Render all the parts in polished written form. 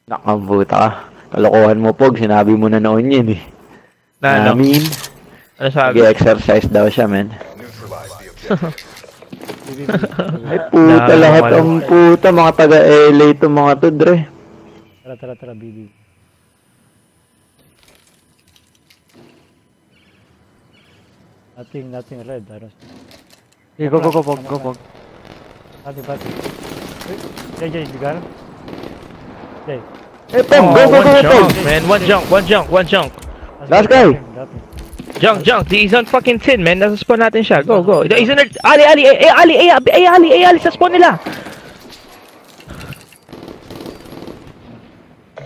Nakabuta ka. Kalokohan mo, Pog. Sinabi mo na noon yun eh. Na ano? Ano sabi? Nag-exercise daw siya, man. Ay, puta, lahat ang puta. Mga taga-LA to mga to, Dre. Tara, BB. Nothing red. I don't see. Hey, go, Pog. Nothing. Jay, you got him? Jay. Hey, Pog, go, Pog. Man, one junk. Last guy. Junk, he's on fucking 10, man. Nasa spawn natin siya. Go. He's in there. Ali, sa spawn nila.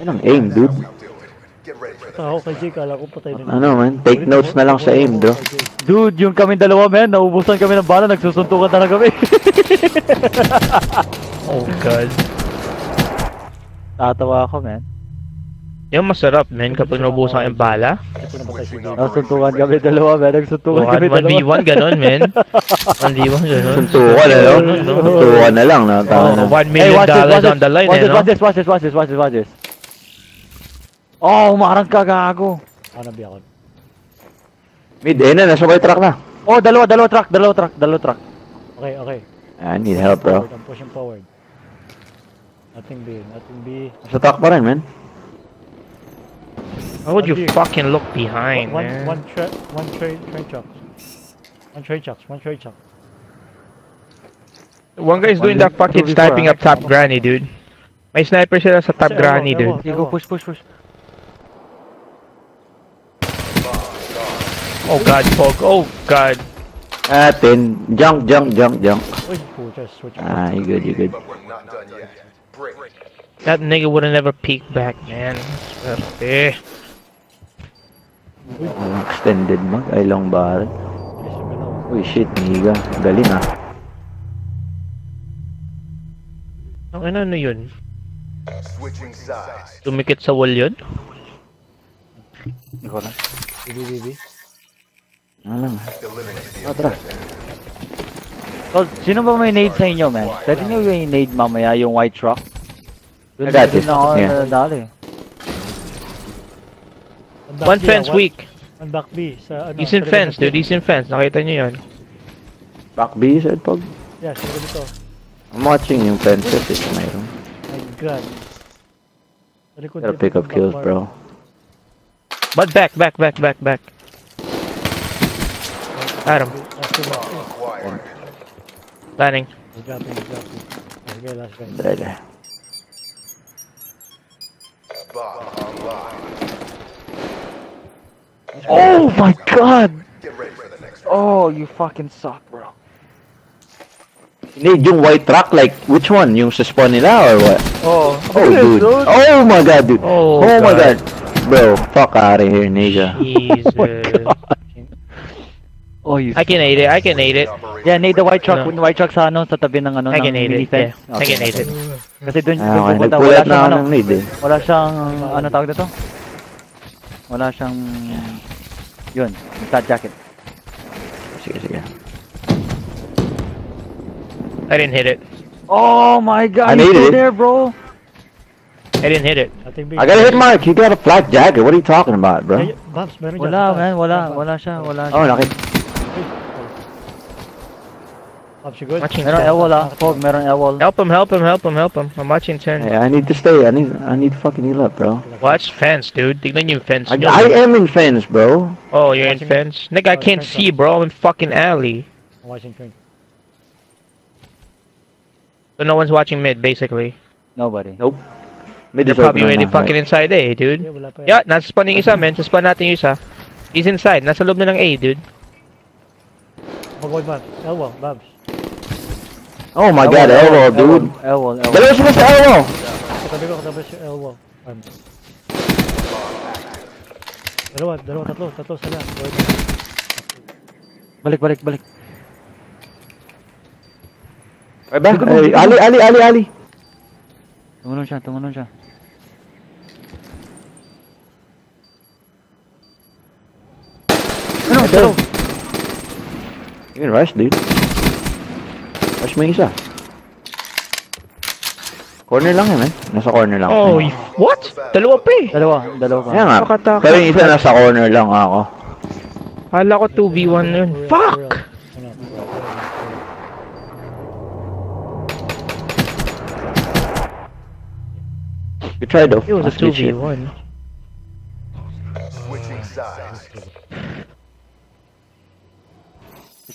Anong aim, dude? Ako kay Jay, kala ko patay na. Ano, man? Take notes na lang sa aim, bro. Dude, yung kami dalawa, man, naubusan kami ng bala, nagsusuntukan na kami. Oh, God. Tatawa ako, man. Yung masarap, man, kapag naubusan kayong bala. Nagsuntukan kami dalawa, man, nagsuntukan kami dalawa. 1v1 ganon, man. 1v1 ganon. Suntukan na lang. Suntukan na lang. $1 million on the line, eh, no? Watch this. Oh, umarang ka, gago. Nabi ako. Mid, nasa may truck na. Oh, dalawa truck. Okay. I need help, bro. I'm pushing forward. Nothing B. Sa truck pa rin, man. How would you fucking look behind, man? One train truck. One guy's doing that fucking sniping up top granny, dude. May sniper sila sa top granny, dude. Okay, go push. Oh God, Pog. Oh God. Atin. Junk. Uy, pucha, switch. You good. That nigga would've never peeked back, man. Swerte. Extended mag. Ay, long barrel. Uy, shit, niga. Galing, ah. Ano yun? Tumikit sa wall yun? Ikaw na. BB. Ano lang. Tara. So, sino ba may nade sa inyo, man? Pwede nyo yung nade mamaya, yung white truck? I got this. Ako Yeah. nadali. One fence weak. One back B. Sa, ano, He's in fence, dude. He's in fence. Nakita nyo yun. Back B, said Pog. Yeah, siguro dito. I'm watching yung fences. Ito mayroon. My God. Gotta pick up kills, bro. But back. Adam. Landing. He's dropping. Last guy. Dale. Oh my god! Oh, you fucking suck, bro. Need yung white truck, like, which one? Yung sa spawn nila or what? Oh, Dude. Oh my god, dude. Oh, My god. Bro, fuck out of here, nigga. Jesus. Oh, you. I can aid it. Yeah, nade the white truck. No. White truck sa ano, sa tabi ng ano, I ng can aid mini it. Yeah. fence. I can aid it. Kasi dun Okay, pupunta, nagpulat na ako ng need eh. wala siyang, ano tawag dito? Wala siyang, yun, flat jacket. Sige. I didn't hit it. Oh my god, I you needed still it. there, bro? I didn't hit it. Nothing B. I gotta hit Mark. He got a flat jacket. What are you talking about, bro? Bobs, meron dyan. Wala, man, wala siya. Oh, nakit. Bobs, you good? Watching Meron 10. ewol Pog, meron ewol. Help him. I'm watching 10. Hey, I need to stay. I need to fucking heal up, bro. Watch fence, dude. Tignan yung fence. I am in fence, bro. Oh, you're in fence? Nigga, I can't see, bro. I'm in fucking alley. I'm watching train. So no one's watching mid, basically. Nobody. Nope. Mid They're is probably open already na, fucking inside A, dude. Yeah, wala pa yan. Yeah, nasa spawn yung isa, man. Sa spawn natin yung isa. He's inside. Nasa loob na ng A, dude. Mag-wide man. Elbow, Bobs. Oh my god, elbow, dude. Ewol. Dalawa sila sa elbow. Katabi siya elbow. Dalawa, tatlo sila. Balik. Ay ba? Ay, Ali. Tumunon siya. Ano? You can rush, dude. Rush mo yung isa. Corner lang yan, man. Nasa corner lang. Oh, what? Dalawa pa eh. Dalawa pa. Kaya nga. Nakataka. Pero yung isa nasa corner lang ako. Kala ko 2v1 yun. Fuck! You tried though. It was a That's good shit. 2v1. Switching sides.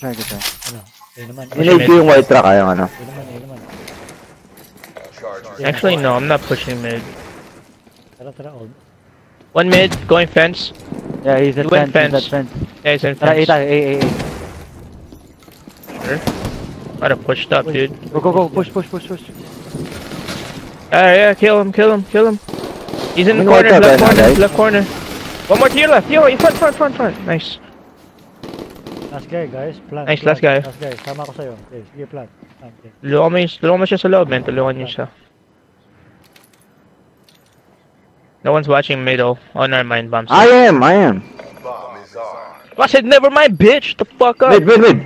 Good try. Ano? Naman. Ninig ko yung white truck, ayaw ano. Naman. Charge. Actually, no, I'm not pushing mid. Tara, all. One mid, going fence. Yeah, he's at You went fence. He's at fence. fence. Yeah, he's in Tara, fence. A. Sure. Might have pushed up, dude. Go. Push. Yeah, kill him. He's in the I'm corner, gonna left work out corner, right now, left corner. One more to your left. Yo, front. Nice. Last guy, guys. Plant. Nice, last guy. Last guy. Sama ko sa'yo. Okay, sige, plant. Okay. Tulungan mo siya sa loob, man. Tulungan niyo siya. No one's watching middle. Oh, never mind, bombs. I am. Bomb is armed. I said never mind, bitch. The fuck up. Mid.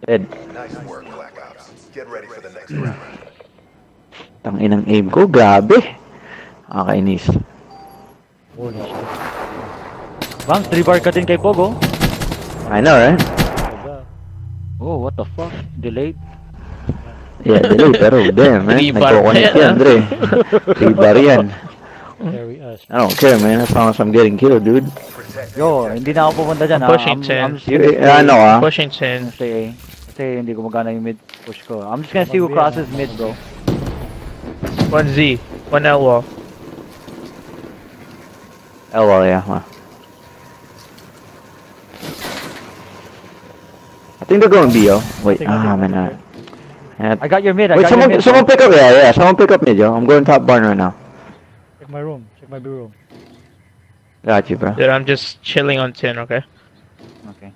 Dead. Nice work, Black Ops. Get ready for the next round. Tanginang aim ko, grabe. Nakakainis. Holy shit. Bang, 3-bar ka din kay Pogo. I know, right? Diba? Oh, what the fuck? Delayed. Yeah, delay, pero damn, man. Three-bar Nagko-connect pa yan, yan, Dre. 3-bar yan. Carry us. I don't care, man. As long as I'm getting killed, dude. Protect Yo, hindi na ako pupunta dyan. I'm pushing 10. I'm just gonna stay, Ano ah? Pushing 10. stay A. Kasi hindi ko magana yung mid push ko. I'm just gonna see who crosses mid, bro. One Z. One L wall. Oh, well, yeah. Well. I think they're going B, oh. Wait, man. I got your mid. Wait, someone pick up, yeah. Someone pick up mid, yo. I'm going top barn right now. Check my room. Check my B room. Got you, bro. Dude, I'm just chilling on 10, okay? Okay.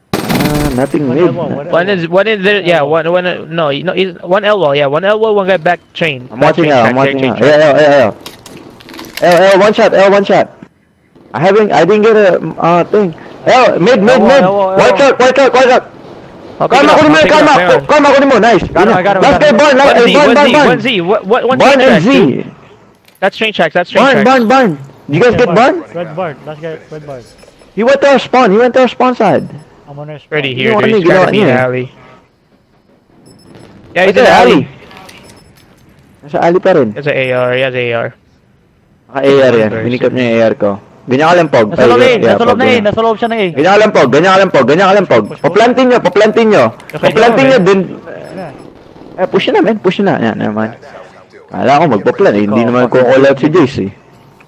Nothing One mid. elbow, One is there, yeah, one, no, he's, one L wall, yeah, one L wall, one guy back train. I'm Back watching train out, track, I'm watching train out. track. L, one shot. I didn't get a, thing. L, mid. L. White truck. I'll pick it Karma up, ko I'll mo, pick it up, hang on. karma ko mo, nice. Got him, I got him, Last I got guy, him. barn, One Z, one barn. train Barn track, and dude. Z. That's train tracks, that's train tracks. Barn. You guys get barn? Red bar. Last guy, red bar. He went to our spawn side. I'm on our spawn. Ready You here, know what dude, I he's mean? trying to be You in know the what I alley. Yeah, Where's he's in the the alley. alley? Nasa alley pa rin. He has an AR, he has AR. Naka-AR yan. Binikot niya yung AR ko. Ganyan ka lang, Pog. Nasa loob na A. Yeah, Nasa loob Pog, na A. ganyan. Nasa loob siya na A. Ganyan ka lang, Pog. Paplantin nyo. Okay, Paplantin nyo, man. dun. Push na, man. Yan, never mind. Kala ko magpa-plan eh. Hindi naman ko call out si Jace eh.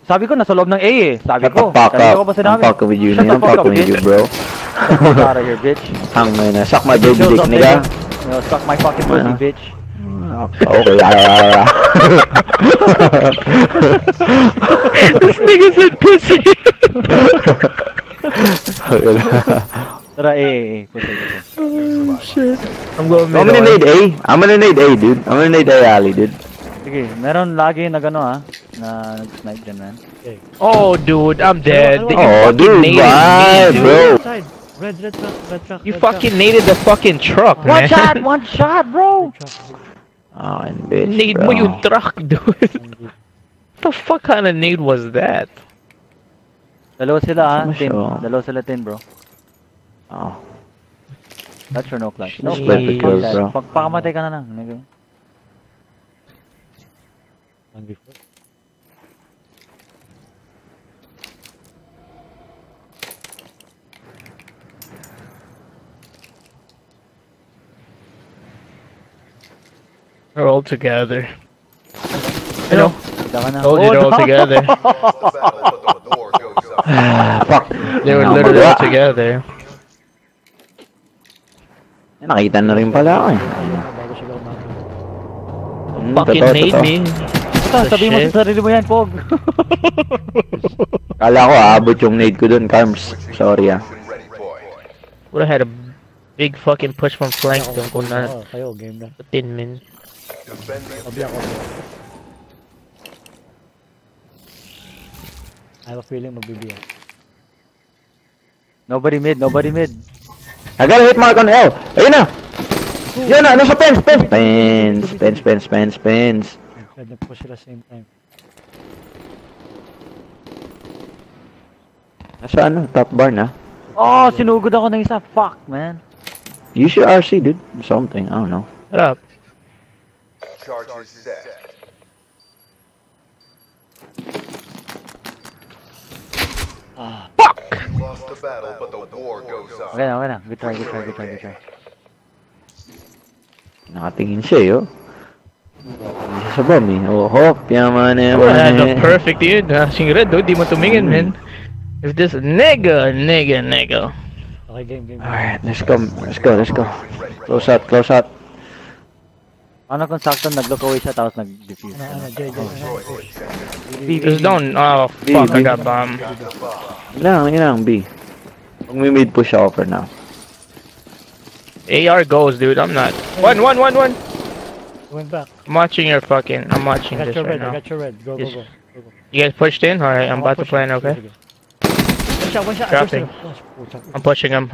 Sabi ko, nasa loob ng A eh. Sabi ko. Fuck Sabi ko up. ba I'm sinabi? fucking with you, Shut the man. I'm fuck up, fucking with you, bitch. bro. Get the fuck out of here, bitch. Hang na. Suck my baby Shows dick, up, nigga. Yo, suck my fucking pussy, Ah. bitch. Okay, This nigga said pussy. Tara, A. Pussy. Oh shit. I'm going I'm gonna middle. need A, dude. I'm gonna need A alley, dude. Sige, meron lagi na gano ha. Na snipe dyan, man. Oh, dude, I'm dead. Hello, You hello. Oh, fucking dude, nated bye, me, dude. bro. Side. Red truck. You fucking nated the fucking truck, man. One shot, bro! Oh, and bitch, Nade bro. mo yung truck, dude. What the fuck kind of nade was that? Dalawa sila ha. Sama siya, Tin. oh. Dalawa sila tin, bro. Oh. Clutch or no clutch? No Jeez. clutch. Split the kills, bro. Pagpakamatay ka na lang. nigga. We're all together. You know, Kita ka na. told you they're all no. together. the battle, but the door goes up. Fuck. They were Ano literally all magawa? together. Nakita na rin pala ako eh. Bago sila umaga. Fucking Totoo, nade totoo. me. Sabihin mo Shit. sa sarili mo yan, Pog. Kala ko aabot yung nade ko dun, Carms. Sorry ah. Ready, boy. Would have had a big fucking push from flank doon kung na Kayo, game na. 10 min. Defend the Sabi ako. I have a feeling magbibiyak. Nobody mid. I got a hit mark on L. Ayun na! Yan na! Nasa fence! Nag-push sila same time. Nasa ano? Top bar na? Oh, sinugod ako ng isa. Fuck, man. Use your RC, dude. Something. I don't know. Shut up. Charges set. Lost the battle, but the war goes on. Okay na. Good try. Nakatingin siya, yo. Hindi siya sa bomb, eh. Oh, hop. Yaman, That's yaman, a perfect dude. Sing red, dude. Di mo tumingin, man. If this nigga. Okay, game. Alright, let's go. Close out. Ano kung sakto nag-look away siya tapos nag-defuse? Jay. Just don't. Oh, fuck. I got bomb. Yun lang, B. Pag may mid push ako for now. AR goes, dude. I'm not. One. Went back. I'm watching your fucking. I'm I watching got this your right red. I now. got your red. Go. Yes. You guys pushed in? Alright, I'm about to plan, okay? One shot. Dropping. I'm pushing him.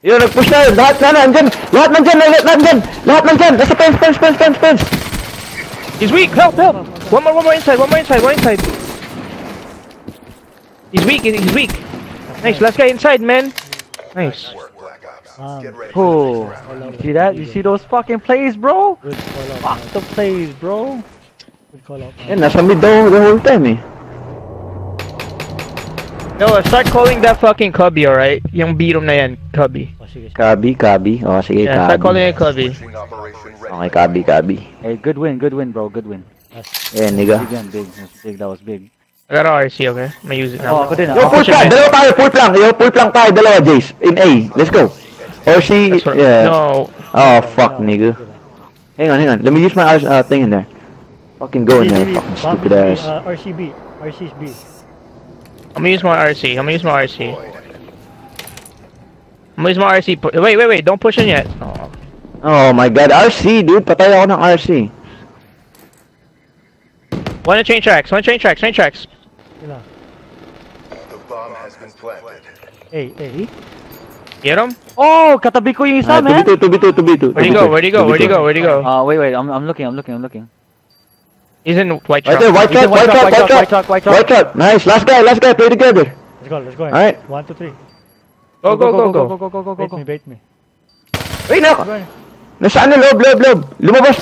Yun, nag-push na yun. Lahat nandyan. Lahat nandyan. Nasa fence. He's weak. Help. One more inside. He's weak. Nice. Last guy inside, man. Nice. Work, Black Ops. Get ready Oh, for the next round. you see that? You see those fucking plays, bro? Good call out. Fuck the plays, bro. Good call out. Yan, nasa mid daw the whole time, eh. No, start calling that fucking Cubby, alright? Yung B-room na yan, Cubby. Oh, sige. Kabi. O, sige, Yeah, start calling Kabi. it Cubby. Switching operation ready. Okay, Kabi. Hey, good win, bro. Good win. Yeah, nigga. Big yan, big. That was big. I got an RC, okay? I'm gonna use it Oh, now. ako din Yo, ah. push lang. Dalawa tayo, pull lang tayo. Dalawa, Jace. In A. Let's go. Or C. That's what, Yeah. No. Oh, fuck, nigga. Hang on. Let me use my thing in there. Fucking go in there, fucking stupid ass. RC's B. I'm gonna use my RC. I'm gonna use my RC. Wait. Don't push in yet. Oh. Oh my god, RC, dude. Patay ako ng RC. One to train tracks. Sila. The bomb has been planted. Hey. Get him? Oh, katabi ko yung isa, man. 2v2. Where'd he go? Wait. I'm looking. He's in white Right truck. there, white truck. Nice, last guy, play together. Let's go. Alright. 1, 2, 3. Go. Bait me. Wait na! Nasaan na loob? Lumabas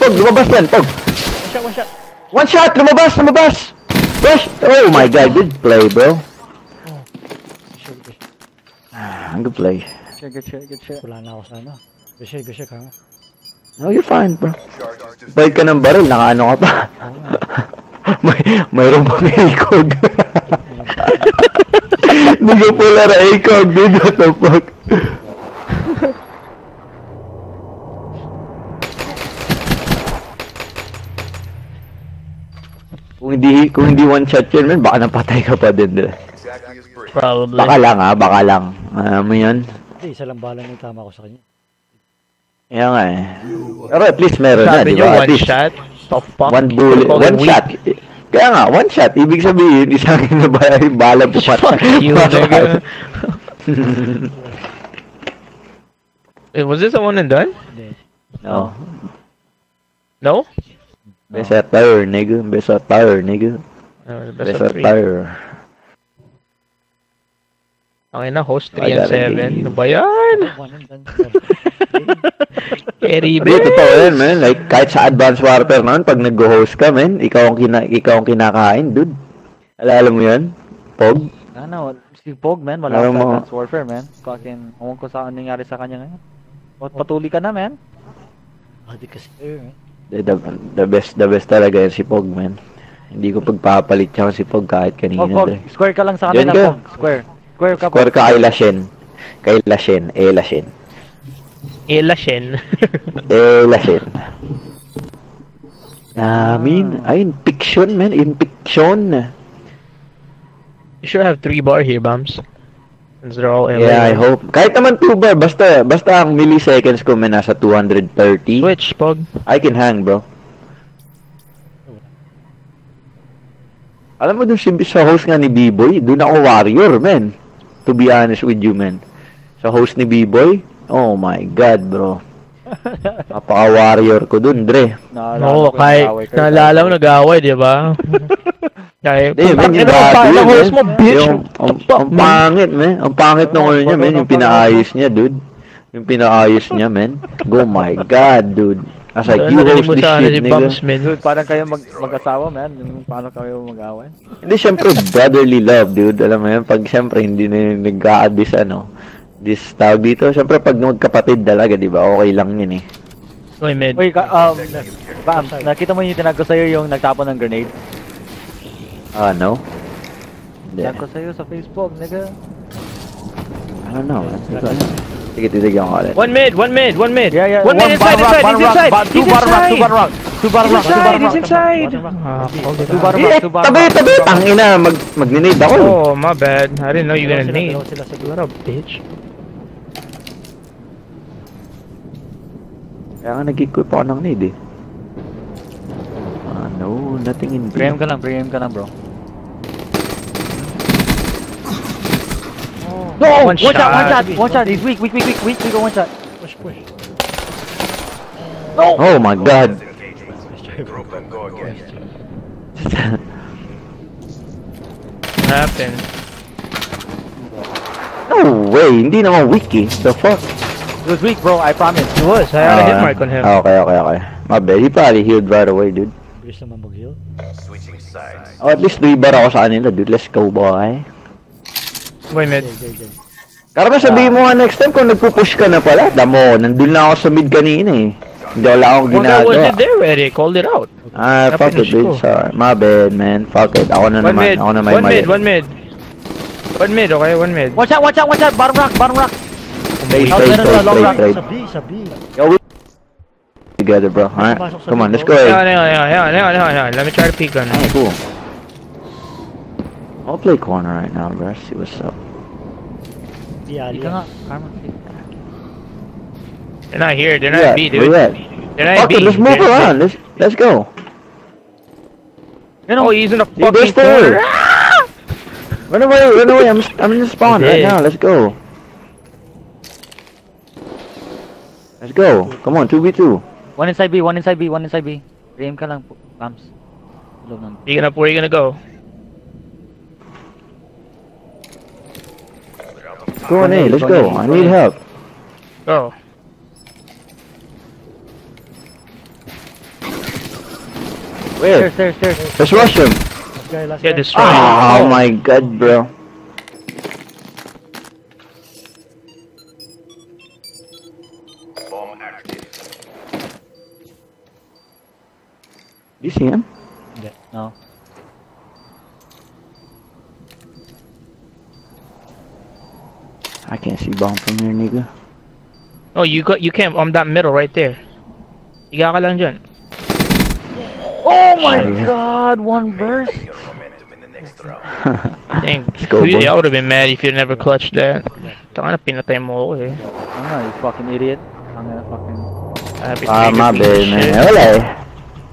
yan, Pog. One shot. Lumabas! Rush! Oh my god, good play, bro. Good play. Good shit. Wala na ako sa ano. Good ka. No, you're fine, bro. Charges to Bait ka ng baril, nakaano ka pa. Mayroon pang ACOG. Hindi ko pala na ACOG, dude. What the fuck? Kung hindi one shot yun, man, baka napatay ka pa din. exactly as briefed. Probably. Baka lang. Mo yun? Hindi, isa lang bala na yung tama ko sa kanya. Kaya nga eh. Pero at least meron na, Sabi di nyo, ba? At one least shot? The fuck? one bullet, Call one it shot. Kaya nga, one shot. Ibig sabihin, isang na ba yung bala pumatay. Fuck you, nigga. Wait, was this a one and done? Hindi. No. No? Best attire, nigga. Best Best of three. attire. Okay na, host 3 I and got a 7. game. Ano ba yan? One and done. Carry Hindi, totoo yan, man. Like, kahit sa Advanced Warfare naman, pag nag-host ka, man, ikaw ang kinakain, dude. Alam mo yan? Pog? Ano, si Pog, man. Wala Alam sa mo. Advanced Warfare, man. Fucking, ewan ko saan nangyari sa kanya ngayon. Patuli ka na, man. Di kasi kayo, The best talaga yan si Pog, man. Hindi ko pagpapalit siya si Pog kahit kanina. Pog, square ka lang sa kanila, Yan ka. Pog. Square ka, Pog. Square ka kay Lashen. Lashen. Elashen. Lashen. Ay, in-fiction, man. In-fiction. You should have 3 bar here, Bums. Since they're all LA. Yeah, I hope. Kahit naman 2 bar, basta ang milliseconds ko, man, nasa 230. Switch, Pog. I can hang, bro. Alam mo dun sa host nga ni B-Boy, dun ako warrior, man. To be honest with you, man. Sa host ni B-Boy, oh my god, bro. Napaka-warrior ko dun, Dre. Oo, kahit naalala mo nag-away, di ba? Kahit, Hindi, man, yung ina, dati ang host yun, mo, bitch! Yung, ang pangit, man. Ang pangit nung ano niya, man. Yung pinaayos niya, dude. Yung pinaayos niya, man. Oh my God, dude. I was like, you Narinig host mo this sana shit, si nigga. Bumps, man. Dude, parang kayo mag-asawa, man. Yung paano kayo mag-away? Hindi, syempre, brotherly love, dude. Alam mo yun, pag syempre, hindi na yung nagka-addis, this tawag dito. Syempre, pag magkapatid talaga, di ba? Okay lang yun, eh. Uy, mid. Uy, Bam, nakita mo yung tinago sa'yo yung nagtapon ng grenade? No? Hindi. Tinago sa'yo sa Facebook, nigga. I don't know. Sige, titigyan ko ulit. One mid. Yeah. One mid inside. He's inside. Two bottom rock. He's inside. Two bottom rock. Tabi! Tangina, mag-ninade ako. Oh, my bad. I didn't know you were gonna nade. Sila. What a bitch. Kaya nga nag-equip ako ng nade, eh. No, nothing in Pre-aim ka lang, bro. No, One shot. He's weak. We go one shot. Push. Oh my God. Group and go again. What happened? No way, hindi naman wiki. The fuck? He was weak, bro. I promise. He was. I had a hit mark on him. Okay. My bad. He probably healed right away, dude. Bilis naman mag-heal. Switching sides. Oh, at least 3 bar ako sa kanila, dude. Let's go, boy. Wait, mid. Okay. Karama, sabihin mo nga next time kung nagpupush ka na pala. Damo, nandun na ako sa mid kanina, eh. Hindi wala akong Well, that ginagawa. wasn't there already. Called it out. Fuck it, dude. Sorry. My bad, man. Fuck it. Ako na One naman. mid. Ako na may One mali. mid. Okay, one mid. Watch out. Bottom rock. Stay, Out stay, na stay, long stay, rock. stay. Sa B. Yo, we together, bro. Alright? Come on, let's go. Hang on. Let me try to peek on him. Alright, cool. I'll play corner right now, bro. See what's up. B, Ali. Ika nga, Karma. They're not here. They're Where not you B, at? Where dude. you at? They're not Fuck B. it, let's move They're- around. Let's go. Oh, he's in the Dude, fucking they're corner. there. Run away. I'm in the spawn right Dead. now. Let's go. Let's go. Come on, 2v2. One inside B. Pre-aim ka lang, Bams. Loob ng... Where you gonna go? Go on A, let's go. I need help. Go. Where? Stairs. Let's rush him. Last guy. Yeah, destroy. Oh my god, bro. Bomb active. You see him? No. I can't see bomb from here, nigga. Oh, you can't. I'm that middle right there. Higa ka lang dyan. Oh my Sorry. god, one burst. Your momentum in the next round. Dang. Let's go, boy. I would have been mad if you never clutched that. Taka na pinatay mo ako eh. Ano, you fucking idiot. Ang fucking... Happy My bad, man. Wala eh.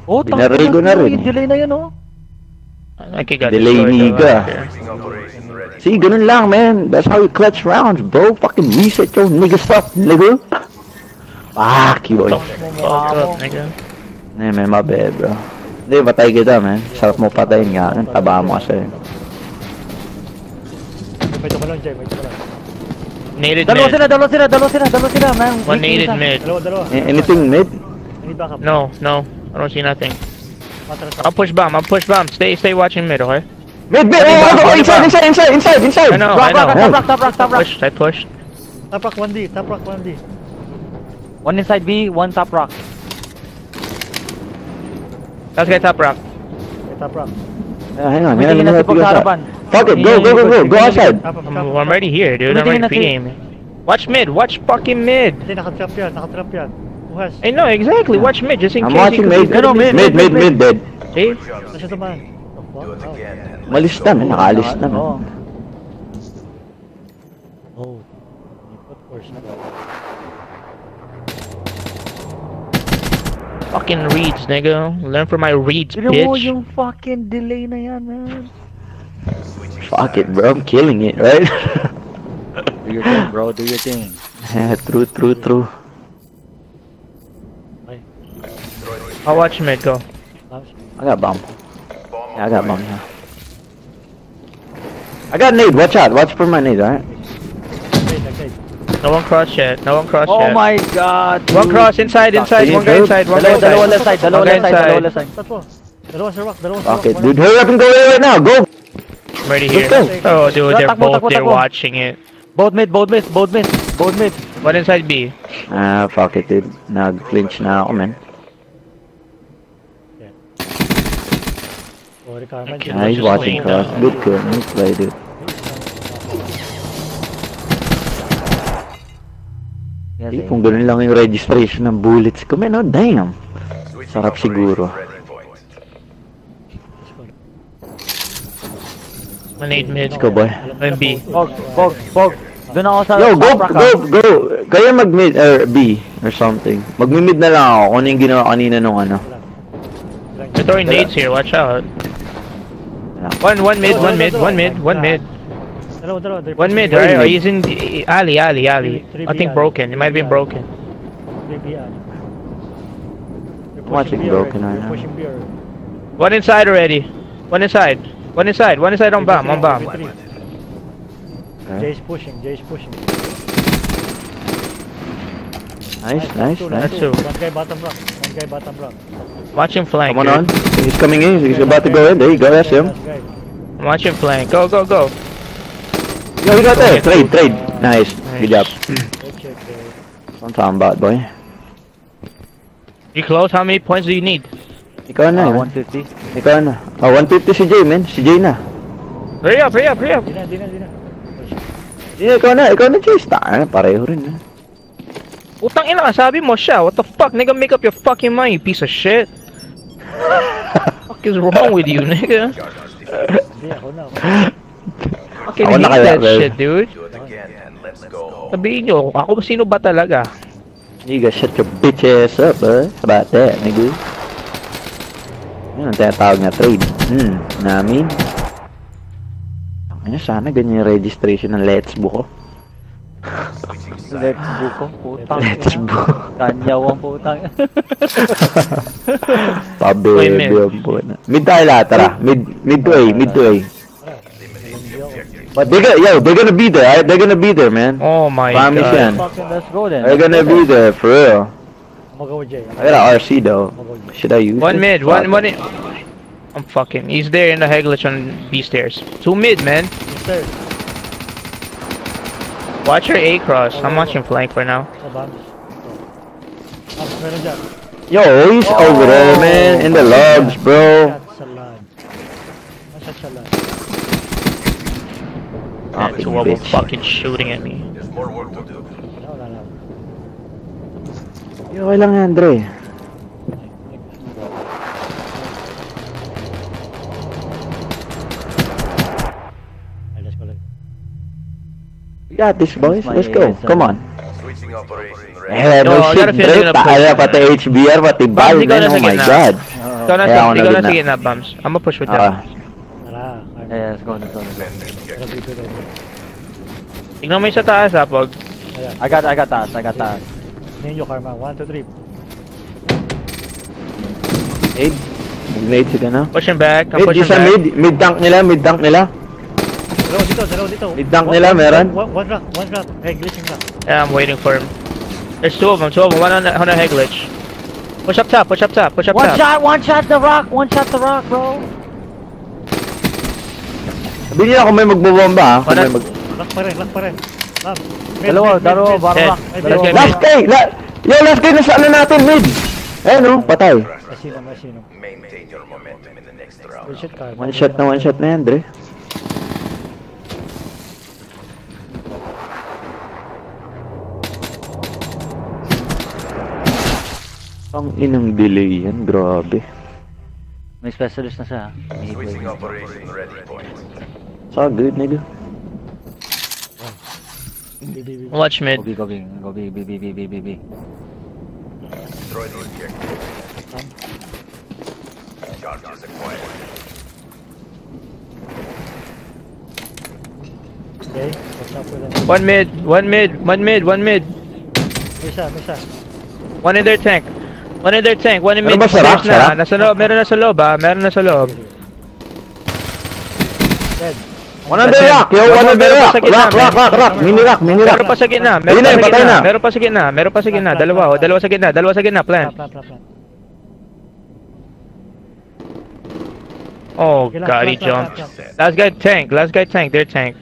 Oh, Dinaril ko na rin. Yung delay na yun, oh. I think I got Delay destroyed, niga. though, right there. Switching operation ready. See, ganun lang, man. That's how you clutch rounds, bro. Fucking reset your nigga stuff, nigga. Fuck you, boy. Fucked up, nigga. Nah, man, my bad, bro. Hindi, patay kita, man. Sarap mo patayin nga. Taba mo kasi. May tumalon dyan. Naded Dalawa mid. sila, man. One naded mid. Dalawa. Anything mid? I need backup. No. I don't see nothing. Matras. I'll push bomb. Stay watching mid, okay? Mid! Oh, inside! I know. Top rock. I pushed. Top rock 1D. One inside B, one top rock. Let's get top rock. Top rock. Hang on, Tingin na si Pog sa harapan. Fuck it, go outside. Top. I'm already here, dude. I'm ready to game. Watch mid. Watch fucking mid. Hindi, nakatrap yan. Who has? I know exactly. Watch mid, just in I'm case. watching mid. No, mid. Dead. See? Nasa naman. Do it again and Malis na, man. Nakaalis na, Oo. man. Oh. Of course. Fucking reads, nigga. Learn from my reads, Tignan mo bitch. yung fucking delay na yan, man. Fuck it, bro. I'm killing it, right? Do your thing, bro. Do your thing. Yeah, true. I'll watch mid, go. Bombs. I got bomb. Bomb Yeah, I got bomb. operations. Yeah. I got nade. Watch out. Watch for my nade, alright? Nade. No one cross yet. No one cross Oh yet. my god! One dude. cross inside, inside. One guy dude. inside. One Dalawa, guy dalawa inside. left side, dalawa Okay, left side, inside. dalawa left side. Tatlo. Dalawa sa rock, dalawa sa rock. Okay, dude. Hurry up and go away right now. Go. I'm ready here. Let's Oh, dude, they're Takbo, both takbo, there takbo. watching it. Both mid, both mid, both mid, both mid. One inside B. Ah, fuck it, dude. Nag-flinch na ako, man. Oh, Ricardo. Okay. Ah, he's Just watching playing cross. Good kill. Nice play, dude. Yes, Eh, kung ganun lang yung registration ng bullets ko, man, oh, damn. Switching Sarap siguro. operations ready point. One 8 mid. Let's go, boy. One B. Pog, pog, pog. Doon ako sa Yo, go, top rack, go, go. Kaya mag-mid, or B, or something. Mag-mid na lang ako kung ano yung ginawa kanina nung ano. They're throwing nades here. Watch out. One mid. One mid. One mid. One mid. Dalawa. One mid. Where Right? mid? Oh, he's in alley. Alley. Three I think B, broken. It might have been broken. Watching broken right now. Pushing beer. One inside already. One inside. One inside. One inside on bomb. On bomb. Jay's pushing. Nice. That's two. One guy bottom rock. Watch him flank. Come on. dude. He's coming in. He's about to go in. There you go. That's him. Last guy. Watch him flank. Go. Yo, he got there. Trade. Nice. Good job. Good check there. That's what I'm talking about, boy. You close? How many points do you need? Ikaw na, man. 150. Ikaw na. Oh, 150 si Jay, man. Si Jay na. Hurry up. Di na. Yeah, ikaw na, Jay. Star. Pareho rin, eh. Utang ina ka, sabi mo siya. What the fuck? Nigga, make up your fucking mind, you piece of shit. What is wrong with you, nigga? Hindi, ako na. Fucking Ako na hate kaya, that bro. shit, dude. Do it again and let's go home. Sabihin nyo, ako sino ba talaga? Nigga, shut your bitch ass up, bro. How about that, nigga? Yun ang tinatawag na trade. Namin. Ano, sana ganyan yung registration ng Let's Book ko. Switching Let's sides. go ko, putang. Let's Book. Kanyaw ang putang. Pabebe mid. yung puta. Mid tayo lahat, tara. Mid to A. But they're gonna be there, right? They're gonna be there, man. Oh my Promise god. yan. Fucking let's go then. They're gonna be there, for real. I'm gonna go with Jay. I got an RC though. Should I use One it? mid, Fuck. one in. I'm fucking. He's there in the Heglitch on B stairs. Two mid, man. Third. Watch your A cross. I'm watching flank for now. Sa bombs. Meron dyan. Yo, he's over there, man. In the logs, bro. Shot sa lag. Nasa sa lag. That Fucking two of them bitch. fucking shooting at me. There's more work to do. Wala. Yo, okay lang yan, Andre. Ay, let's go. We got this, boys. Let's go. Come on. Switching operation ready. Eh, Yo, no I shit, gotta feel Dre. you're gonna Tayo, push. pati HBR, pati Bams, Bal, ikaw man. na Oh sa my gitna. God. Ikaw na Kaya ako ikaw na nagina. sige na, Bams. I'm gonna push with them. Tara. Yeah, let's go, let's go. Tara, dito, dito. Tignan mo yung sa taas, ha, Pog. Ayan. I got taas. Ninyo, Karma. 1, 2, 3. Nade? Mag-nade sila na. Pushing back. I'm Mid, pushing isa back. mid tank nila. Dalawa dito. Mid-dunk nila, meron? One rock. Hey, glitching rock. Yeah, I'm waiting for him. There's two of them. One on a head glitch. Push up top. One shot the rock, bro. Sabi nila kung may magbobomba, ha? Kung Wala. may mag... Lock pa rin. Ma'am. Dalawa, baro Head. rock. Let's Dalawa. get Last guy! Yo, last guy, nasa ano natin, mid! Ayun, no? Patay. Masino. Maintain your momentum in the next round. Good shit, Karma. One shot na yan, Dre. Ang inang delay yan, grabe. May specialist na siya. Switching operation ready point. It's all good, nigga. BBB. Watch mid. Go B. Destroy the objective. Charges acquired. Okay, what's up with them? One mid. May isa. One in their tank. One in their tank, one in Ano mid. ba, sarap? Stairs na. Sarap? Nasa loob, meron na sa loob ah. Meron na sa loob. Dead. One on the rock, yo, one on the Meron pa rock. sa gitna, Rock. Mini rock. Meron pa sa gitna, Ayun na, patay na. meron pa sa gitna, meron pa sa gitna. Dalawa, oh, dalawa sa gitna, plan. Plant. Oh Okay, god, he plant. jumped. Last guy tank, their tank.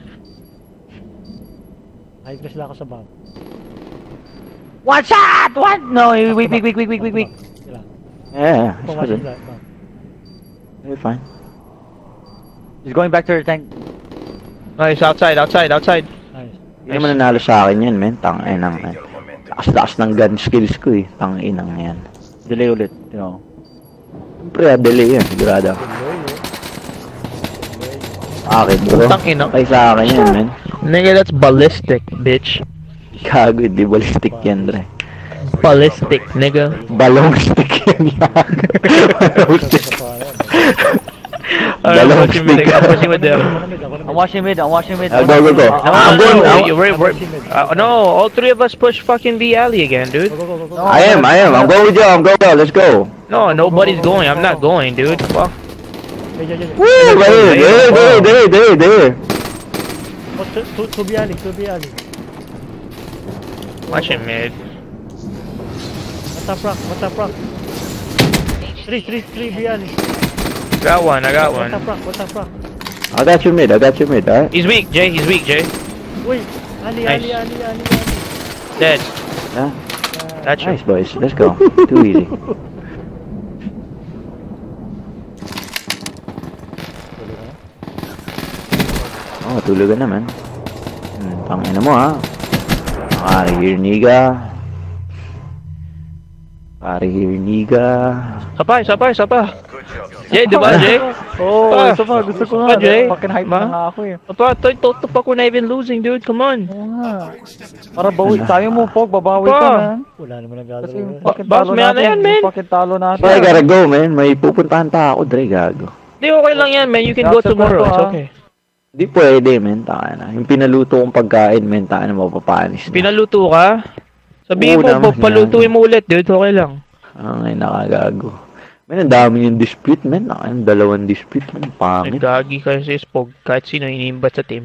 Ay, press lang ako sa bomb. One shot! What? No, weak. Sila. Yeah, it's Pumasok good. sila. Bomb. You're fine. He's going back to her tank. Nice, outside. Nice. Hindi naman nanalo sa akin yan, men. Tang-inang. Maintain your momentum. Lakas ng gun skills ko eh. Tang-inang yan. Delay ulit, you know. Siyempre, delay yan. Sigurado. Akin, bro. Tang-ina. Kay sa akin yan, men. Nigga, that's ballistic, bitch. Gago, di ballistic yan, Dre. Ballistic, nigga. Balong stick yan. Balong stick. Alright, I'm Balong pushing mid, stick. I'm pushing with them. I'm watching mid. Go. No, I'm going out. no, all three of us push fucking B alley again, dude. Go. I am. I'm going with you. I'm going. Let's go. No, nobody's going. I'm not going, dude. Fuck. Woo! There. Oh, to be alley. Watching mid. What's up, rock? 3 be alley. I got one. What's up, rock? I got you mid. Alright. He's weak, Jay. Uy, alley. Dead. Yeah. That's Nice, boys. Let's go. Too easy. Oh, tulugan naman. Tangina mo ha. Pare-hirniga. Sapa. Good job. Jay, diba, Jay? Oh, Pa. ito pa. Gusto ko Pa, nga. Jay. Fucking hype Ma? na nga ako eh. Sapa, toto pa ko na even losing, dude. Come on. Oo nga. Para bawi. Tayo mo, Pog. Babawi ka Pa. na. Wala naman Kasi nagagalaw. yung eh. fucking Boss, talo may ano natin. yan, man? Yung fucking talo natin. I gotta go, man. May pupuntahan pa ako, Dre, gago. Di, okay lang yan, man. You can go Accept tomorrow. na to, It's ah. okay. Di pwede, men. Taka na. Yung pinaluto kong pagkain, men. Taka na mapapanis na. Pinaluto ka? Sabihin Oo mo, naman, palutuin mo ulit, dude. Okay lang. Ay, nakagago. Men, ang dami yung dispute, men. Ang dalawang dispute, men. Pangit. Nagkagi kasi si Spog. Kahit sino inimbat sa team.